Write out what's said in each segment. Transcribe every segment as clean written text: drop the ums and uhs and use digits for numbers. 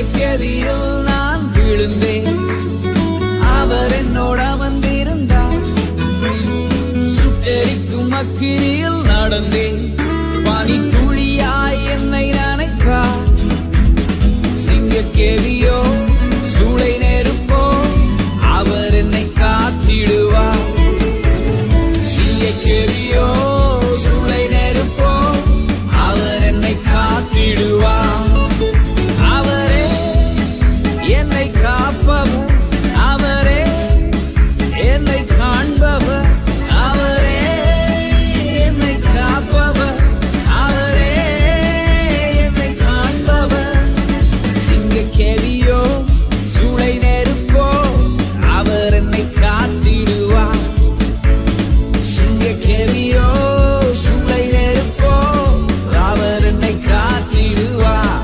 சிங்கக்கேதியில் நான் விழுந்தேன், அவர் என்னோட வந்திருந்தார். சுட்டெரிக்கும் அக்கினியில் நடந்தேன், பனி துளியாய் என்னை நனைத்தார். சிங்கக்கேதியோ சூளை நெருப்போ, அவர் என்னை காத்திடுவார். சிங்கக்கேதியோ சூளை நெருப்போ, அவர் என்னை காத்திடுவார். அவரே என்னை காப்பவர், அவரே என்னை காண்பவர், அவரே என்னை காப்பவர், அவரே என்னை காண்பவர். சிங்கக்கேதியோ சூளை நெருப்போ, அவர் என்னை காத்திடுவார். சிங்கக்கேதியோ சூளை நெருப்போ, அவர் என்னை காத்திடுவார்.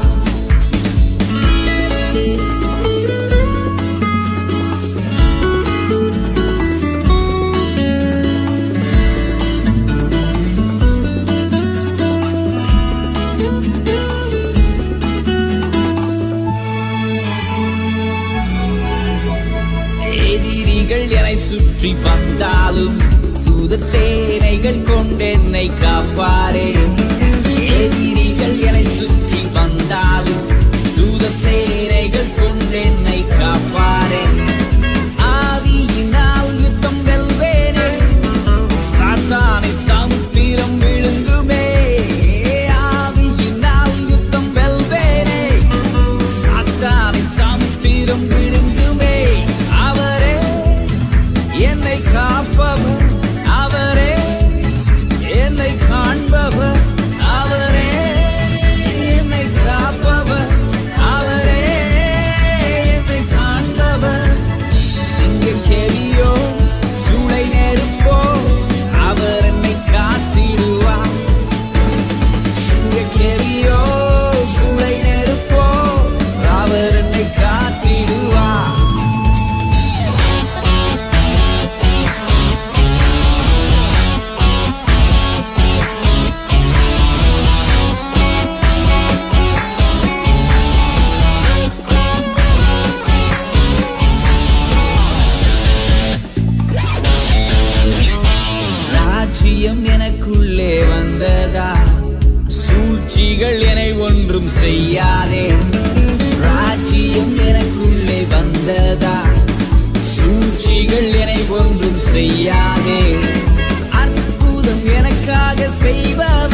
எதிரிகள் என்னை சுற்றி வந்தாலும் தூதர் சேனைகள் கொண்டென்னை காப்பாரே. எதிரிகள் என்னை சுற்றி வந்தாலும் தூதர் சேனைகள் கொண்டென்னை காப்பாரே. ஆவியினால் யுத்தம் வெல்வேனே, சாத்தானை சமுத்திரம் விழுங்குமே. ஆவியினால் யுத்தம் வெல்வேனே, சாத்தானை சமுத்திரம் விழுங்குமே. அவரே என்னை காப்பவர், அவரே என்னை காண்பவர், அவரே என்னை காப்பவர், அவரே என்னை காண்பவர். சிங்கக்கேதியோ சூளை நெருப்போ, அவர் என்னை காத்திடுவார். சிங்கக்கேதியோ சூளை நெருப்போ, அவர் என்னை காத்திடுவார். ராஜ்யம் எனக்குள்ளே வந்ததா, சூழ்ச்சிகள் என்னை ஒன்றும் செய்யாதே. ராஜ்யம் எனக்குள்ளே வந்ததா, சூழ்ச்சிகள் என்னை ஒன்றும் செய்யாதே. அற்புதம் எனக்காக செய்பவர்